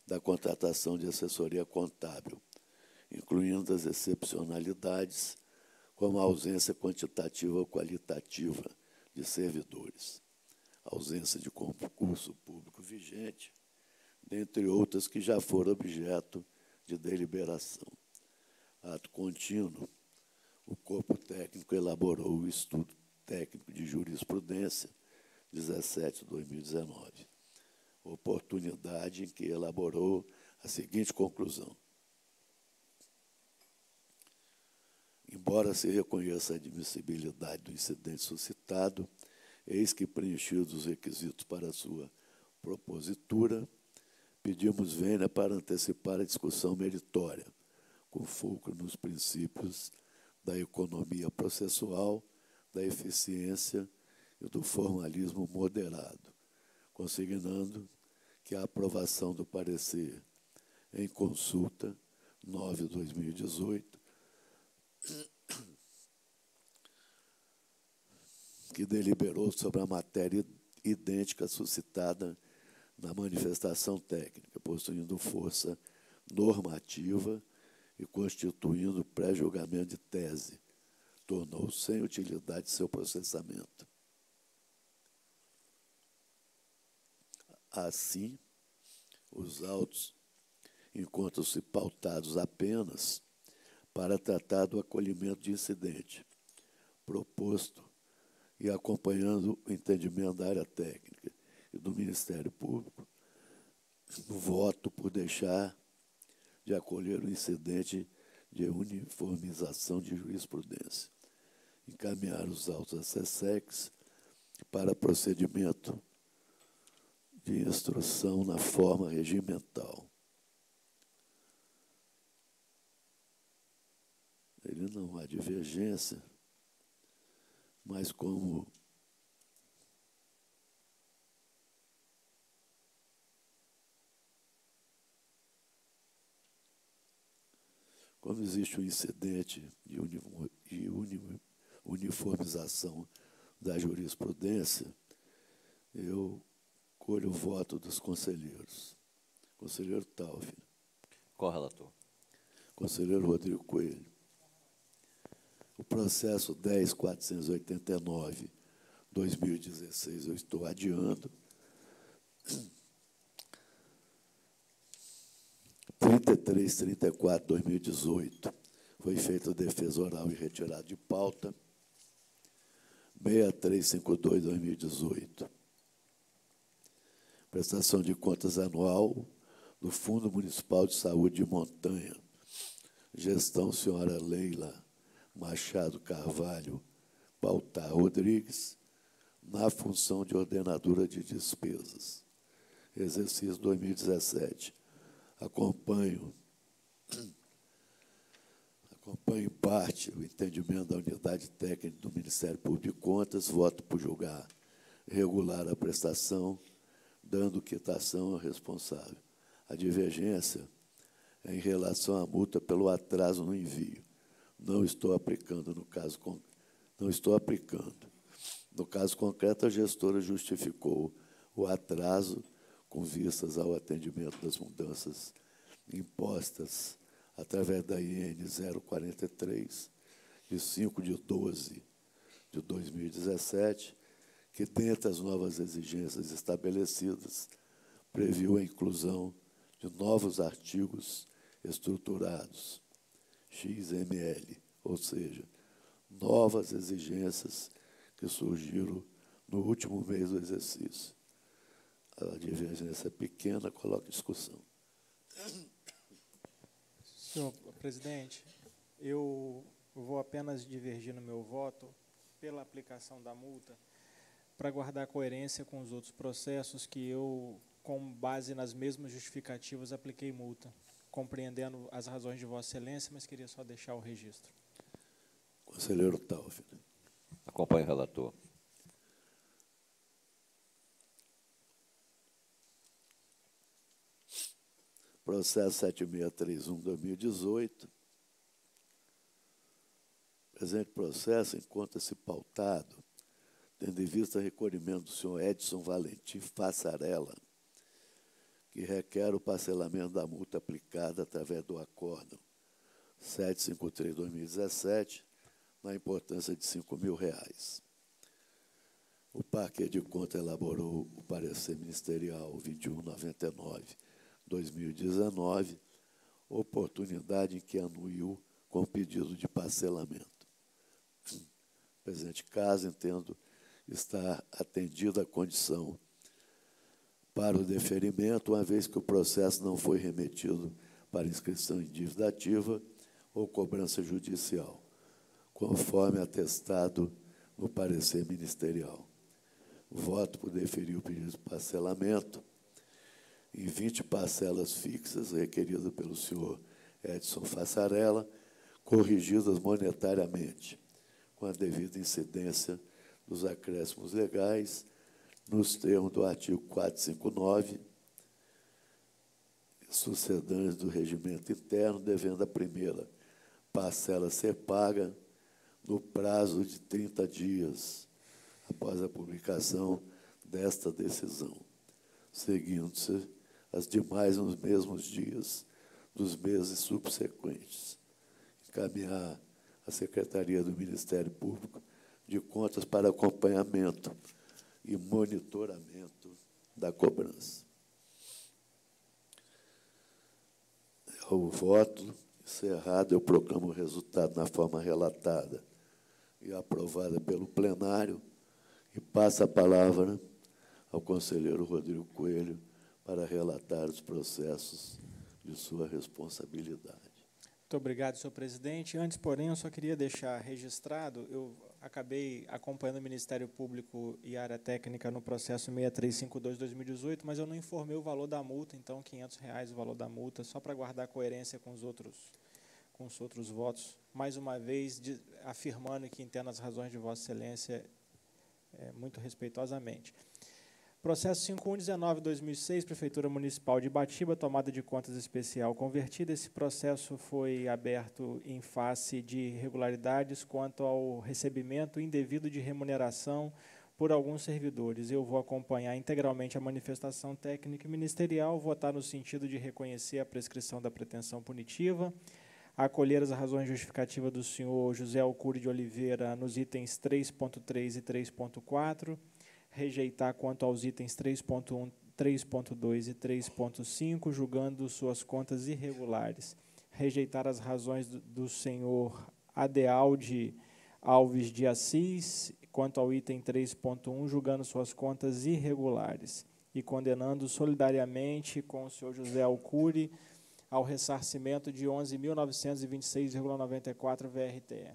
Speaker 9: da contratação de assessoria contábil, incluindo as excepcionalidades, como a ausência quantitativa ou qualitativa de servidores, ausência de concurso público vigente, dentre outras que já foram objeto de deliberação. Ato contínuo, o corpo técnico elaborou o estudo técnico de jurisprudência 17/2019, oportunidade em que elaborou a seguinte conclusão. Embora se reconheça a admissibilidade do incidente suscitado, eis que, preenchidos os requisitos para a sua propositura, pedimos vênia para antecipar a discussão meritória, com fulcro nos princípios da economia processual, da eficiência e do formalismo moderado, consignando que a aprovação do parecer em consulta 9/2018, que deliberou sobre a matéria idêntica suscitada na manifestação técnica, possuindo força normativa e constituindo pré-julgamento de tese, tornou sem utilidade seu processamento. Assim, os autos encontram-se pautados apenas para tratar do acolhimento de incidente, proposto e acompanhando o entendimento da área técnica e do Ministério Público, voto por deixar de acolher o incidente de uniformização de jurisprudência, encaminhar os autos à SESEX para procedimento de instrução na forma regimental. Ele não há divergência, mas como existe um incidente de uniformização da jurisprudência, eu colho o voto dos conselheiros. Conselheiro Taufner.
Speaker 11: Qual relator?
Speaker 9: Conselheiro Rodrigo Coelho. O processo 10.489/2016 eu estou adiando. 3334/2018 foi feita a defesa oral e retirada de pauta. 6352/2018. Prestação de contas anual do Fundo Municipal de Saúde de Montanha. Gestão senhora Leila Machado Carvalho Pautar Rodrigues, na função de ordenadora de despesas. Exercício 2017. Acompanho em parte o entendimento da unidade técnica do Ministério Público de Contas, voto por julgar regular a prestação, dando quitação ao responsável. A divergência é em relação à multa pelo atraso no envio. Não estou aplicando no caso No caso concreto, a gestora justificou o atraso com vistas ao atendimento das mudanças impostas através da IN 043, de 5/12/2017, que, dentre as novas exigências estabelecidas, previu a inclusão de novos artigos estruturados, XML, ou seja, novas exigências que surgiram no último mês do exercício. A divergência é pequena, coloca em discussão.
Speaker 13: Senhor presidente, eu vou apenas divergir no meu voto pela aplicação da multa para guardar coerência com os outros processos que eu, com base nas mesmas justificativas, apliquei multa, compreendendo as razões de Vossa Excelência, mas queria só deixar o registro.
Speaker 9: Conselheiro Taufik.
Speaker 11: Acompanhe o relator.
Speaker 9: Processo 7631/2018. Presente processo encontra-se pautado, tendo em vista o recolhimento do senhor Edson Valentim Fassarella, que requer o parcelamento da multa aplicada através do acórdão 753/2017, na importância de R$ 5.000. O Parquet de Contas elaborou o parecer ministerial 2199/2019, oportunidade em que anuiu com pedido de parcelamento. Presente caso, entendo estar atendida a condição para o deferimento, uma vez que o processo não foi remetido para inscrição em dívida ativa ou cobrança judicial, conforme atestado no parecer ministerial. Voto por deferir o pedido de parcelamento em 20 parcelas fixas, requeridas pelo senhor Edson Fassarella, corrigidas monetariamente, com a devida incidência dos acréscimos legais, nos termos do artigo 459, sucedâneos do regimento interno, devendo a primeira parcela ser paga no prazo de 30 dias, após a publicação desta decisão, seguindo-se as demais nos mesmos dias dos meses subsequentes. Encaminhar à Secretaria do Ministério Público de Contas para acompanhamento e monitoramento da cobrança. O voto encerrado, eu proclamo o resultado na forma relatada e aprovada pelo plenário e passo a palavra ao conselheiro Rodrigo Coelho para relatar os processos de sua responsabilidade.
Speaker 13: Muito obrigado, senhor presidente. Antes, porém, eu só queria deixar registrado, eu acabei acompanhando o Ministério Público e a área técnica no processo 6352/2018, mas eu não informei o valor da multa, então, R$ 500 o valor da multa, só para guardar coerência com os outros votos. Mais uma vez, afirmando que entendo as razões de Vossa Excelência muito respeitosamente. Processo 5119/2006, Prefeitura Municipal de Ibatiba, tomada de contas especial convertida. Esse processo foi aberto em face de irregularidades quanto ao recebimento indevido de remuneração por alguns servidores. Eu vou acompanhar integralmente a manifestação técnica e ministerial, votar no sentido de reconhecer a prescrição da pretensão punitiva, acolher as razões justificativas do senhor José Alcuri de Oliveira nos itens 3.3 e 3.4, rejeitar quanto aos itens 3.1, 3.2 e 3.5, julgando suas contas irregulares. Rejeitar as razões do senhor Adealde Alves de Assis, quanto ao item 3.1, julgando suas contas irregulares. E condenando solidariamente com o senhor José Alcuri ao ressarcimento de R$ 11.926,94 VRTE.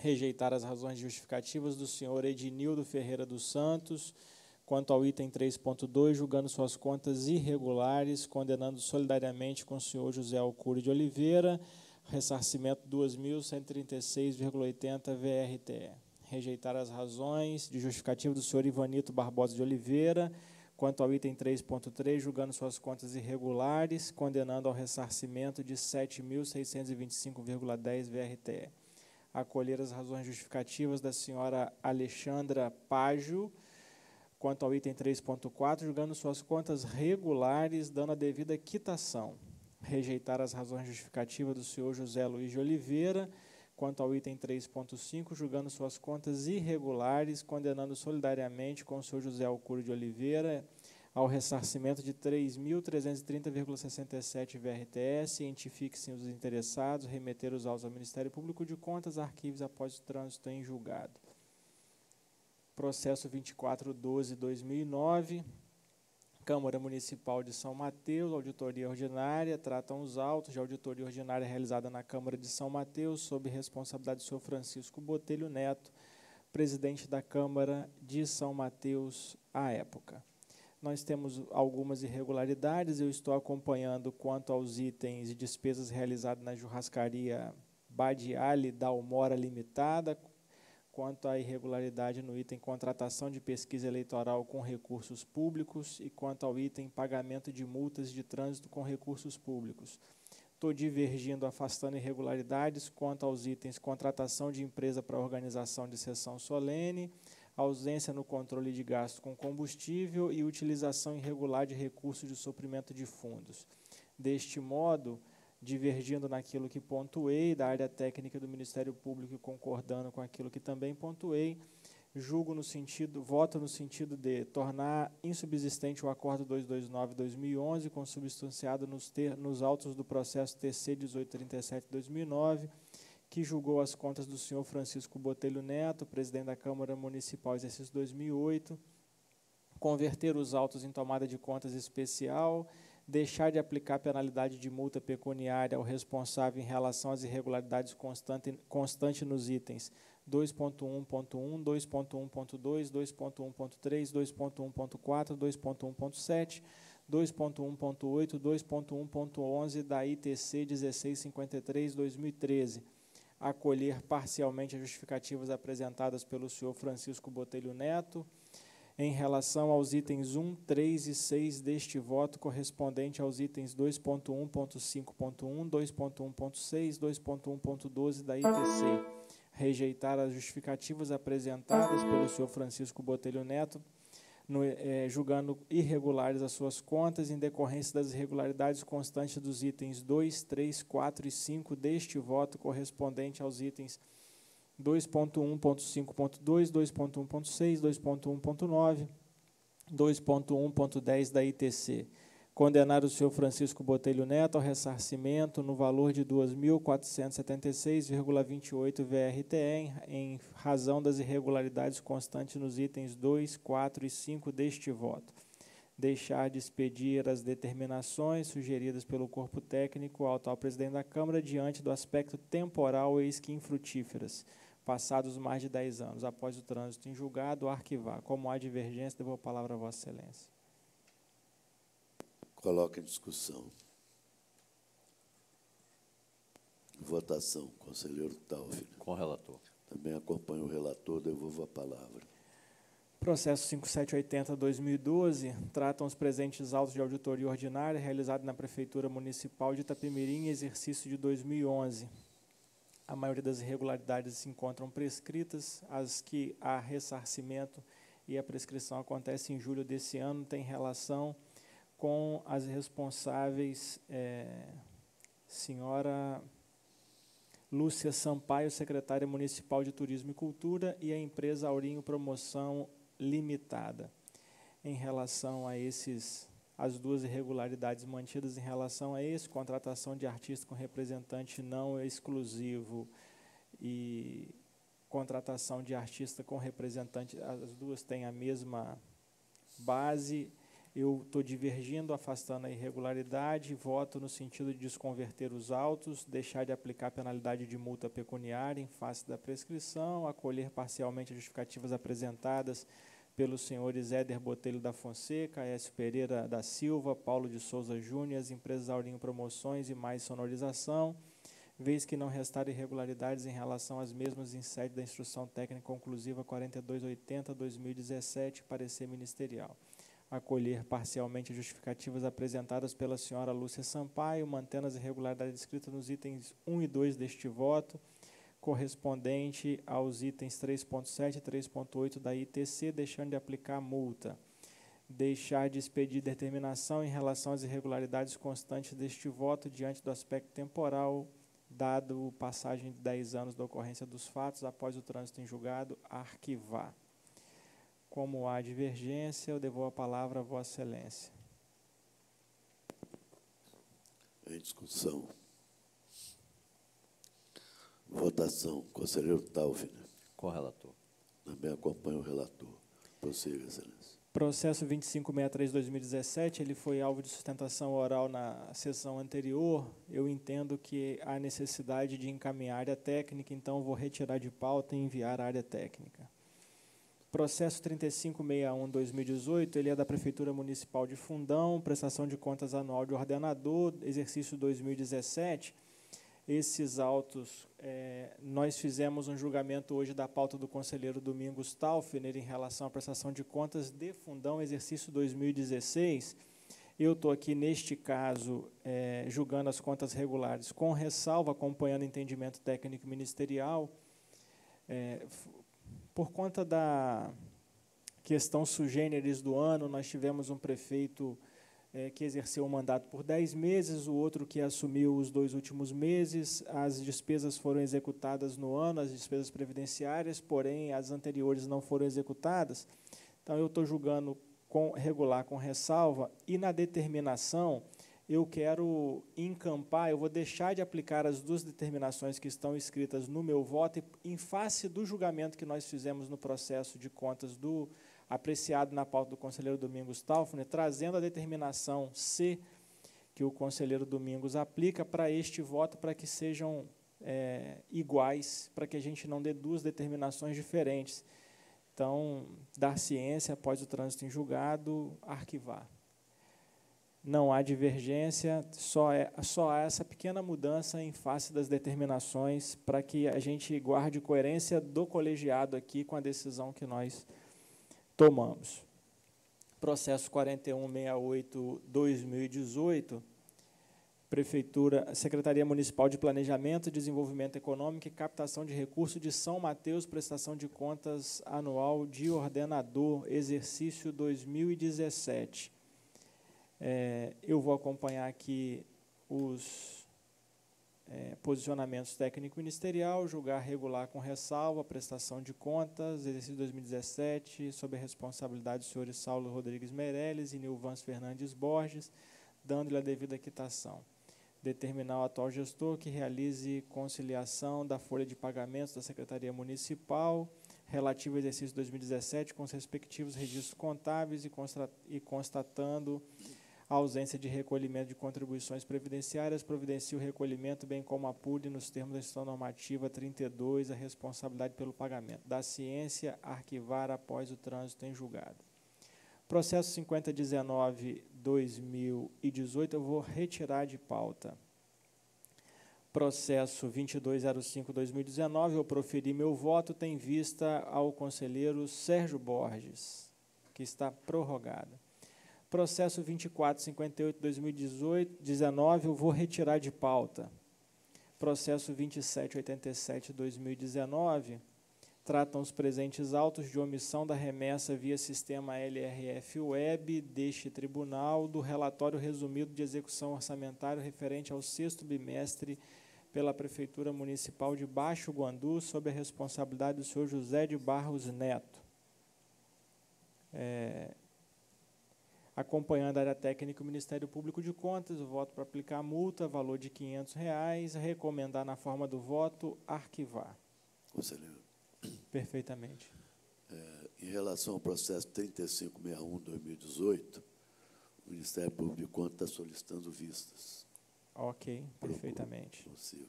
Speaker 13: Rejeitar as razões justificativas do senhor Ednildo Ferreira dos Santos, quanto ao item 3.2, julgando suas contas irregulares, condenando solidariamente com o senhor José Alcuri de Oliveira, ressarcimento 2.136,80 VRTE. Rejeitar as razões de justificativa do senhor Ivanito Barbosa de Oliveira, quanto ao item 3.3, julgando suas contas irregulares, condenando ao ressarcimento de 7.625,10 VRTE. Acolher as razões justificativas da senhora Alexandra Págio, quanto ao item 3.4, julgando suas contas regulares, dando a devida quitação. Rejeitar as razões justificativas do senhor José Luiz de Oliveira, quanto ao item 3.5, julgando suas contas irregulares, condenando solidariamente com o senhor José Alcuri de Oliveira ao ressarcimento de 3.330,67 VRTE, cientifiquem os interessados, remeter os autos ao Ministério Público de Contas, arquivos após o trânsito em julgado. Processo 2412/2009, Câmara Municipal de São Mateus, auditoria ordinária, tratam os autos de auditoria ordinária realizada na Câmara de São Mateus, sob responsabilidade do senhor Francisco Botelho Neto, presidente da Câmara de São Mateus à época. Nós temos algumas irregularidades, eu estou acompanhando quanto aos itens de despesas realizadas na churrascaria Badiali da Almora Limitada, quanto à irregularidade no item contratação de pesquisa eleitoral com recursos públicos e quanto ao item pagamento de multas de trânsito com recursos públicos. Estou divergindo, afastando irregularidades quanto aos itens contratação de empresa para organização de sessão solene, ausência no controle de gasto com combustível e utilização irregular de recursos de suprimento de fundos. Deste modo, divergindo naquilo que pontuei, da área técnica do Ministério Público e concordando com aquilo que também pontuei, voto no sentido de tornar insubsistente o acordo 229/2011, consubstanciado nos autos do processo TC 1837/2009, que julgou as contas do senhor Francisco Botelho Neto, presidente da Câmara Municipal, exercício 2008, converter os autos em tomada de contas especial, deixar de aplicar penalidade de multa pecuniária ao responsável em relação às irregularidades constante nos itens 2.1.1, 2.1.2, 2.1.3, 2.1.4, 2.1.7, 2.1.8, 2.1.11 da ITC 1653/2013, acolher parcialmente as justificativas apresentadas pelo senhor Francisco Botelho Neto, em relação aos itens 1, 3 e 6 deste voto, correspondente aos itens 2.1.5.1, 2.1.6, 2.1.12 da ITC. Rejeitar as justificativas apresentadas pelo senhor Francisco Botelho Neto, julgando irregulares as suas contas, em decorrência das irregularidades constantes dos itens 2, 3, 4 e 5 deste voto, correspondente aos itens 2.1.5.2, 2.1.6, 2.1.9, 2.1.10 da ITC. Condenar o senhor Francisco Botelho Neto ao ressarcimento no valor de 2.476,28 VRTE, em razão das irregularidades constantes nos itens 2, 4 e 5 deste voto. Deixar de expedir as determinações sugeridas pelo corpo técnico ao atual presidente da Câmara diante do aspecto temporal eis que infrutíferas, passados mais de 10 anos, após o trânsito em julgado, arquivar. Como há divergência, devolvo a palavra a Vossa Excelência.
Speaker 9: Coloca em discussão. Votação, conselheiro Taufel.
Speaker 11: Com o relator.
Speaker 9: Também acompanho o relator, devolvo a palavra.
Speaker 13: Processo 5780/2012, tratam os presentes autos de auditoria ordinária realizado na Prefeitura Municipal de Itapemirim, exercício de 2011. A maioria das irregularidades se encontram prescritas, as que há ressarcimento e a prescrição acontece em julho desse ano, tem relação com as responsáveis, senhora Lúcia Sampaio, secretária municipal de Turismo e Cultura, e a empresa Aurinho Promoção Limitada. Em relação a as duas irregularidades mantidas em relação a esse, contratação de artista com representante não exclusivo e contratação de artista com representante, as duas têm a mesma base, Eu estou divergindo, afastando a irregularidade, voto no sentido de desconverter os autos, deixar de aplicar penalidade de multa pecuniária em face da prescrição, acolher parcialmente as justificativas apresentadas pelos senhores Éder Botelho da Fonseca, Aécio Pereira da Silva, Paulo de Souza Júnior, as empresas Aurinho Promoções e Mais Sonorização, vez que não restarem irregularidades em relação às mesmas em sede da Instrução Técnica Conclusiva 4280/2017, parecer ministerial. Acolher parcialmente as justificativas apresentadas pela senhora Lúcia Sampaio, mantendo as irregularidades descritas nos itens 1 e 2 deste voto, correspondente aos itens 3.7 e 3.8 da ITC, deixando de aplicar a multa. Deixar de expedir determinação em relação às irregularidades constantes deste voto diante do aspecto temporal, dado passagem de 10 anos da ocorrência dos fatos, após o trânsito em julgado, arquivar. Como há divergência, eu devolvo a palavra a Vossa Excelência.
Speaker 9: Em discussão. Votação. Conselheiro Taufner.
Speaker 11: Com o relator.
Speaker 9: Também acompanha o relator. Prossiga, Excelência.
Speaker 13: Processo 2563/2017, ele foi alvo de sustentação oral na sessão anterior. Eu entendo que há necessidade de encaminhar a área técnica, então vou retirar de pauta e enviar à área técnica. Processo 3561/2018, ele é da Prefeitura Municipal de Fundão, prestação de contas anual de ordenador, exercício 2017. Esses autos, nós fizemos um julgamento hoje da pauta do conselheiro Domingos Taufner em relação à prestação de contas de Fundão, exercício 2016. Eu estou aqui, neste caso, julgando as contas regulares com ressalva, acompanhando o entendimento técnico ministerial. Por conta da questão sui generis do ano, nós tivemos um prefeito que exerceu o mandato por 10 meses, o outro que assumiu os 2 últimos meses. As despesas foram executadas no ano, as despesas previdenciárias, porém, as anteriores não foram executadas. Então, eu estou julgando regular com ressalva, e na determinação, eu quero encampar, eu vou deixar de aplicar as 2 determinações que estão escritas no meu voto, em face do julgamento que nós fizemos no processo de contas apreciado na pauta do conselheiro Domingos Taufner, trazendo a determinação C, que o conselheiro Domingos aplica para este voto, para que sejam iguais, para que a gente não dê 2 determinações diferentes. Então, dar ciência após o trânsito em julgado, arquivar. Não há divergência, só há essa pequena mudança em face das determinações, para que a gente guarde coerência do colegiado aqui com a decisão que nós tomamos. Processo 4168/2018, Secretaria Municipal de Planejamento, Desenvolvimento Econômico e Captação de Recursos de São Mateus, prestação de contas anual de ordenador, exercício 2017. Eu vou acompanhar aqui os posicionamentos técnico-ministerial, julgar regular com ressalva, prestação de contas, exercício 2017, sob a responsabilidade dos senhores Saulo Rodrigues Meirelles e Nilvans Fernandes Borges, dando-lhe a devida quitação. Determinar o atual gestor que realize conciliação da folha de pagamentos da Secretaria Municipal relativo ao exercício 2017 com os respectivos registros contábeis e constatando a ausência de recolhimento de contribuições previdenciárias, providencia o recolhimento, bem como apure, nos termos da Instrução Normativa 32, a responsabilidade pelo pagamento. Da ciência, arquivar após o trânsito em julgado. Processo 5019/2018, eu vou retirar de pauta. Processo 2205/2019, eu proferi meu voto, tem vista ao conselheiro Sérgio Borges, que está prorrogado. Processo 2458/2019, eu vou retirar de pauta. Processo 2787/2019, tratam os presentes autos de omissão da remessa via sistema LRF Web deste tribunal do relatório resumido de execução orçamentária referente ao 6º bimestre pela Prefeitura Municipal de Baixo Guandu, sob a responsabilidade do senhor José de Barros Neto. Acompanhando a área técnica do Ministério Público de Contas, o voto para aplicar a multa, valor de R$ 500, recomendar na forma do voto, arquivar.
Speaker 9: Conselheiro.
Speaker 13: Perfeitamente.
Speaker 9: Em relação ao processo 3561/2018, O Ministério Público de Contas está solicitando vistas.
Speaker 13: Ok, perfeitamente.
Speaker 9: Possível.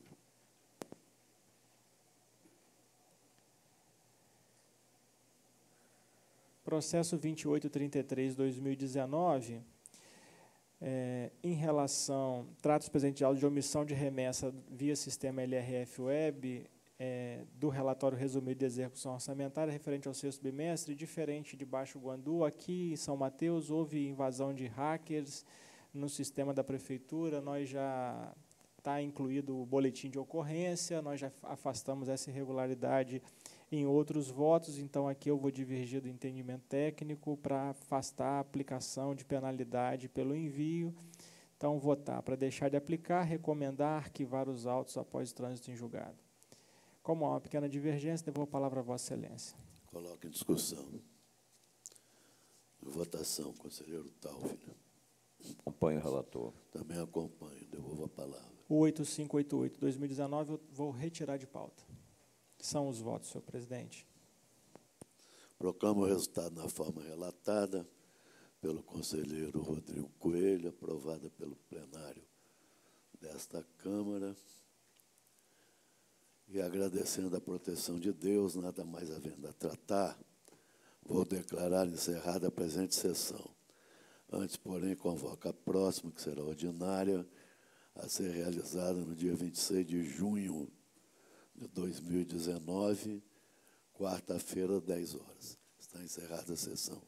Speaker 13: Processo 2833/2019, em relação, trata-se presente de auto de omissão de remessa via sistema LRF Web, do relatório resumido de execução orçamentária referente ao sexto bimestre, diferente de Baixo Guandu, aqui em São Mateus houve invasão de hackers no sistema da prefeitura, nós já está incluído o boletim de ocorrência, nós já afastamos essa irregularidade em outros votos, então aqui eu vou divergir do entendimento técnico para afastar a aplicação de penalidade pelo envio. Então, votar para deixar de aplicar, recomendar arquivar os autos após o trânsito em julgado. Como há uma pequena divergência, devolvo a palavra a Vossa Excelência.
Speaker 9: Coloque em discussão. Em votação, conselheiro Talvina.
Speaker 11: Acompanho o relator.
Speaker 9: Também acompanho, devolvo a palavra.
Speaker 13: O 8588/2019 eu vou retirar de pauta. São os votos, senhor presidente.
Speaker 9: Proclamo o resultado na forma relatada pelo conselheiro Rodrigo Coelho, aprovada pelo plenário desta Câmara. E agradecendo a proteção de Deus, nada mais havendo a tratar, vou declarar encerrada a presente sessão. Antes, porém, convoco a próxima, que será ordinária, a ser realizada no dia 26 de junho de 2019, quarta-feira, 10 horas. Está encerrada a sessão.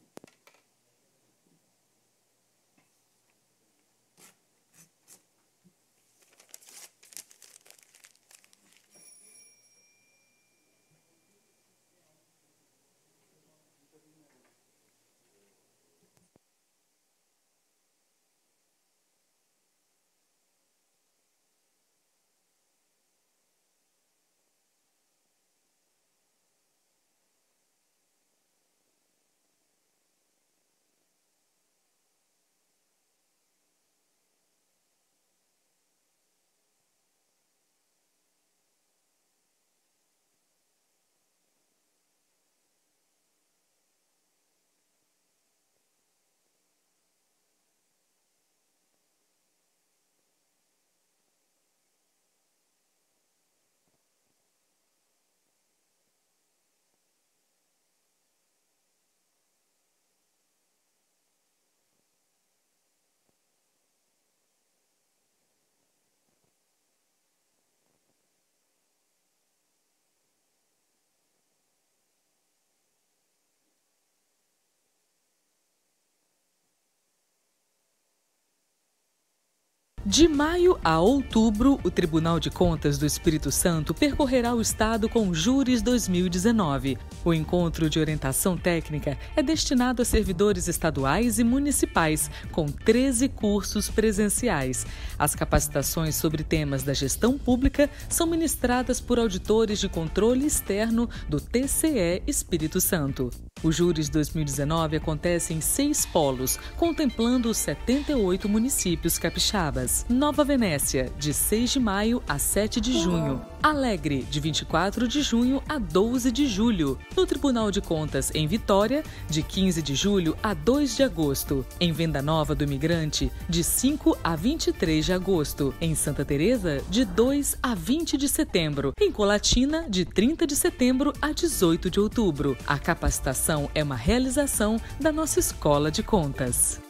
Speaker 2: De maio a outubro, o Tribunal de Contas do Espírito Santo percorrerá o Estado com Júris 2019. O encontro de orientação técnica é destinado a servidores estaduais e municipais, com 13 cursos presenciais. As capacitações sobre temas da gestão pública são ministradas por auditores de controle externo do TCE Espírito Santo. O Júris 2019 acontece em 6 polos, contemplando os 78 municípios capixabas. Nova Venécia, de 6 de maio a 7 de junho. Alegre, de 24 de junho a 12 de julho. No Tribunal de Contas, em Vitória, de 15 de julho a 2 de agosto. Em Venda Nova do Imigrante, de 5 a 23 de agosto. Em Santa Teresa, de 2 a 20 de setembro. Em Colatina, de 30 de setembro a 18 de outubro. A capacitação é uma realização da nossa Escola de Contas.